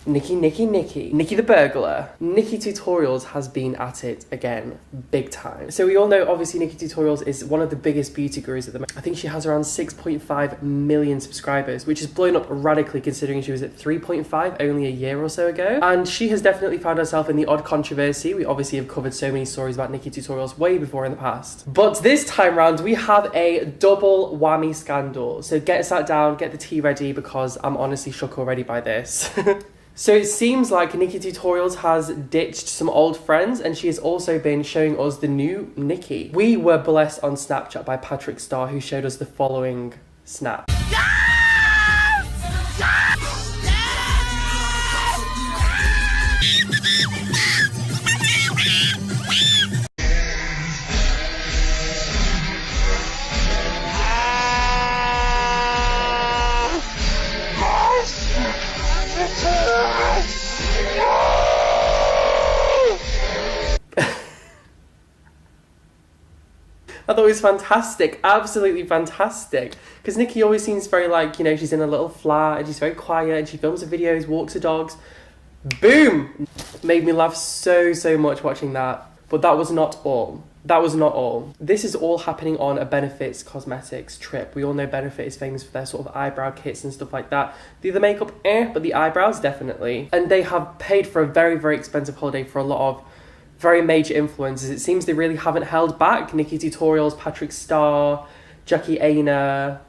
Nikki the burglar. Nikkietutorials has been at it again, big time. So we all know, obviously, Nikkietutorials is one of the biggest beauty gurus at the moment. I think she has around 6.5 million subscribers, which has blown up radically considering she was at 3.5 only a year or so ago. And she has definitely found herself in the odd controversy. We obviously have covered so many stories about Nikkietutorials way before in the past. But this time round, we have a double whammy scandal. So get sat down, get the tea ready, because I'm honestly shook already by this. So it seems like Nikkietutorials has ditched some old friends, and she has also been showing us the new Nikkie. We were blessed on Snapchat by Patrick Starr, who showed us the following snap. I thought it was fantastic, absolutely fantastic. Because Nikkie always seems very like, you know, she's in a little flat and she's very quiet and she films her videos, walks her dogs. Boom! Made me laugh so much watching that. But that was not all. That was not all. This is all happening on a Benefits Cosmetics trip. We all know Benefit is famous for their sort of eyebrow kits and stuff like that. The makeup, but the eyebrows, definitely. And they have paid for a very expensive holiday for a lot of very major influencers. It seems they really haven't held back. Nikkietutorials, Patrick Starr, Jackie Aina,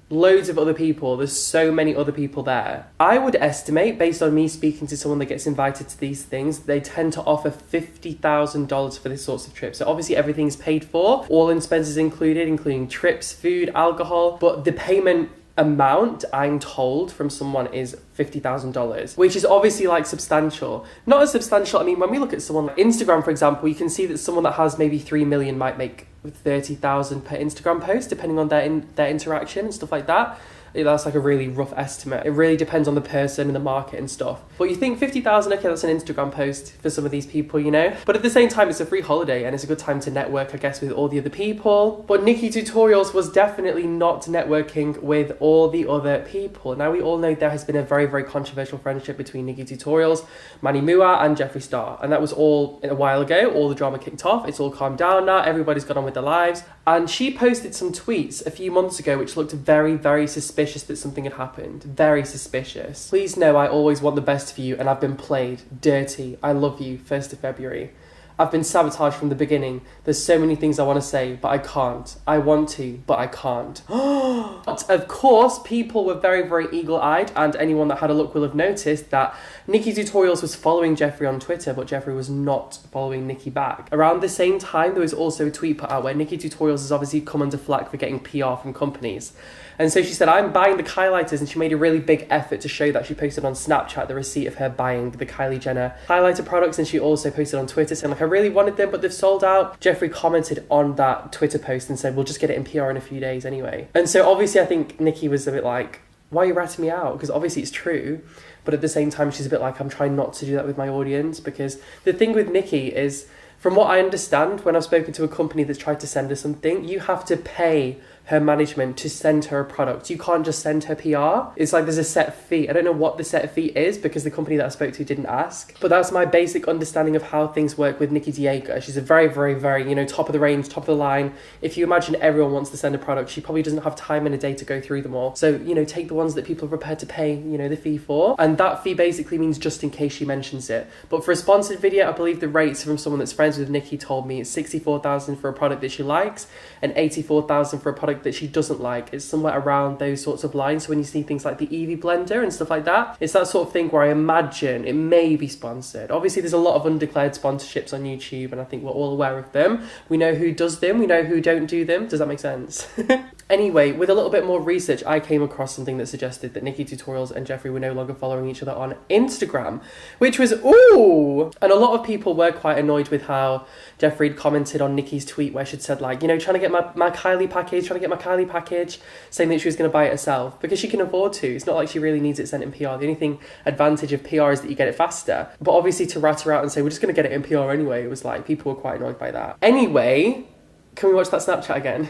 loads of other people. There's so many other people there. I would estimate, based on me speaking to someone that gets invited to these things, they tend to offer $50,000 for this sorts of trips. So obviously everything's paid for, all expenses included, including trips, food, alcohol, but the payment amount I'm told from someone is $50,000, which is obviously like substantial. Not as substantial, I mean, when we look at someone like Instagram, for example, you can see that someone that has maybe 3 million might make 30,000 per Instagram post, depending on their interaction and stuff like that. That's like a really rough estimate. It really depends on the person and the market and stuff. But you think 50,000, okay, that's an Instagram post for some of these people, you know? But at the same time, it's a free holiday and it's a good time to network, I guess, with all the other people. But Nikkietutorials was definitely not networking with all the other people. Now, we all know there has been a very controversial friendship between Nikkietutorials, Manny Mua, and Jeffree Star. And that was all a while ago. All the drama kicked off. It's all calmed down now. Everybody's got on with their lives. And she posted some tweets a few months ago which looked very suspicious that something had happened. Very suspicious. Please know I always want the best for you and I've been played dirty. I love you. 1st of February. I've been sabotaged from the beginning. There's so many things I want to say, but I can't. I want to, but I can't. But of course, people were very eagle-eyed, and anyone that had a look will have noticed that Nikkietutorials was following Jeffree on Twitter, but Jeffree was not following Nikkie back. Around the same time, there was also a tweet put out where Nikkietutorials has obviously come under flack for getting PR from companies. And so she said, I'm buying the highlighters, and she made a really big effort to show that. She posted on Snapchat the receipt of her buying the Kylie Jenner highlighter products, and she also posted on Twitter saying, like, I really wanted them, but they've sold out. Jeffree commented on that Twitter post and said, we'll just get it in PR in a few days anyway. And so obviously I think Nikkie was a bit like, why are you ratting me out? Because obviously it's true, but at the same time she's a bit like, I'm trying not to do that with my audience, because the thing with Nikkie is, from what I understand, when I've spoken to a company that's tried to send her something, you have to pay her management to send her a product. You can't just send her PR. It's like there's a set fee. I don't know what the set fee is because the company that I spoke to didn't ask. But that's my basic understanding of how things work with Nikkie Diego. She's a very, you know, top of the range, top of the line. If you imagine everyone wants to send a product, she probably doesn't have time in a day to go through them all. So, you know, take the ones that people are prepared to pay, you know, the fee for. And that fee basically means just in case she mentions it. But for a sponsored video, I believe the rates from someone that's friends with Nikkie told me it's $64,000 for a product that she likes and $84,000 for a product that she doesn't like. It's somewhere around those sorts of lines. So when you see things like the Eevee blender and stuff like that, it's that sort of thing where I imagine it may be sponsored. Obviously, there's a lot of undeclared sponsorships on YouTube, and I think we're all aware of them. We know who does them. We know who don't do them. Does that make sense? Anyway, with a little bit more research, I came across something that suggested that Nikkietutorials and Jeffree were no longer following each other on Instagram, which was, ooh! And a lot of people were quite annoyed with how Jeffree commented on Nikkie's tweet where she'd said, like, you know, trying to get my Kylie package, saying that she was going to buy it herself because she can afford to. It's not like she really needs it sent in PR. The only advantage of PR is that you get it faster. But obviously to rat her out and say, we're just going to get it in PR anyway, it was like, people were quite annoyed by that. Anyway, can we watch that Snapchat again?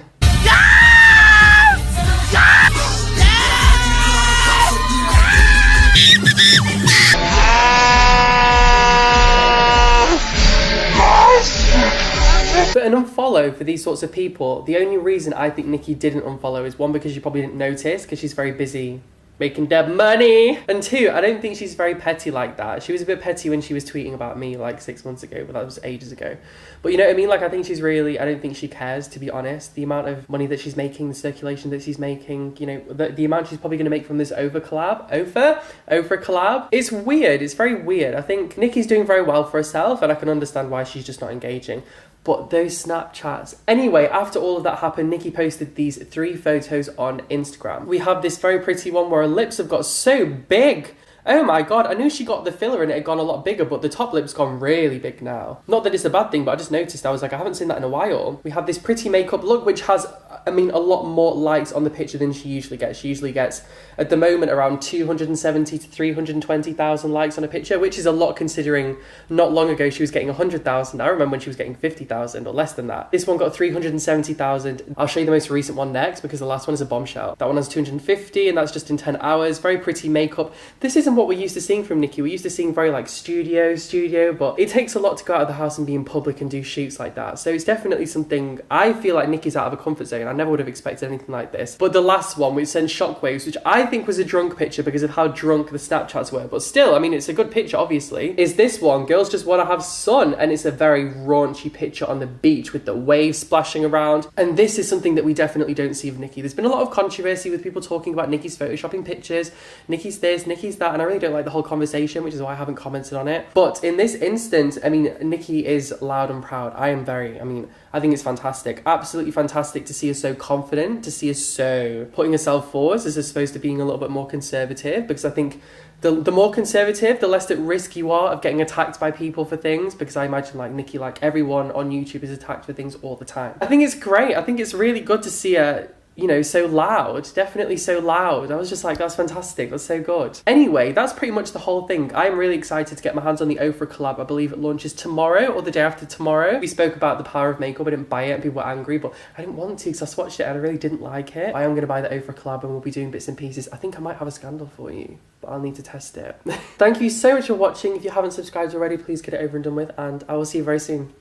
But an unfollow for these sorts of people, the only reason I think Nicki didn't unfollow is one, because she probably didn't notice because she's very busy making dead money. And two, I don't think she's very petty like that. She was a bit petty when she was tweeting about me like 6 months ago, but that was ages ago. But you know what I mean? Like, I think she's really, I don't think she cares, to be honest. The amount of money that she's making, the circulation that she's making, you know, the amount she's probably going to make from this Oprah collab. It's weird. It's very weird. I think Nicki's doing very well for herself, and I can understand why she's just not engaging. But those Snapchats. Anyway, after all of that happened, Nicki posted these 3 photos on Instagram. We have this very pretty one where her lips have got so big. Oh my god, I knew she got the filler and it had gone a lot bigger, but the top lip's gone really big now. Not that it's a bad thing, but I just noticed, I was like, I haven't seen that in a while. We have this pretty makeup look, which has, I mean, a lot more likes on the picture than she usually gets. She usually gets, at the moment, around 270 to 320,000 likes on a picture, which is a lot considering not long ago she was getting 100,000. I remember when she was getting 50,000 or less than that. This one got 370,000. I'll show you the most recent one next because the last one is a bombshell. That one has 250 and that's just in 10 hours. Very pretty makeup. This isn't what we're used to seeing from Nicki. We're used to seeing very like studio, but it takes a lot to go out of the house and be in public and do shoots like that. So it's definitely something, I feel like Nicki's out of a comfort zone. I never would have expected anything like this. But the last one, which sent shockwaves, which I think was a drunk picture because of how drunk the Snapchats were, but still, I mean, it's a good picture, obviously, is this one. Girls just want to have sun, and it's a very raunchy picture on the beach with the waves splashing around. And this is something that we definitely don't see of Nicki. There's been a lot of controversy with people talking about Nicki's photoshopping pictures, Nicki's this, Nicki's that, and I really don't like the whole conversation, which is why I haven't commented on it. But in this instance, I mean, Nicki is loud and proud. I think it's fantastic. Absolutely fantastic to see her so confident, to see her so putting herself forward as opposed to being a little bit more conservative, because I think the more conservative, the less at risk you are of getting attacked by people for things, because I imagine like Nicki, like everyone on YouTube is attacked for things all the time. I think it's great. I think it's really good to see her, you know, so loud, definitely so loud. I was just like, that's fantastic, that's so good. Anyway, that's pretty much the whole thing. I'm really excited to get my hands on the Oprah collab. I believe it launches tomorrow or the day after tomorrow. We spoke about the power of makeup. I didn't buy it and people were angry, but I didn't want to because I swatched it and I really didn't like it. I am going to buy the Oprah collab and we'll be doing bits and pieces. I think I might have a scandal for you, but I'll need to test it. Thank you so much for watching. If you haven't subscribed already, please get it over and done with, and I will see you very soon.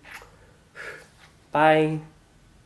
Bye.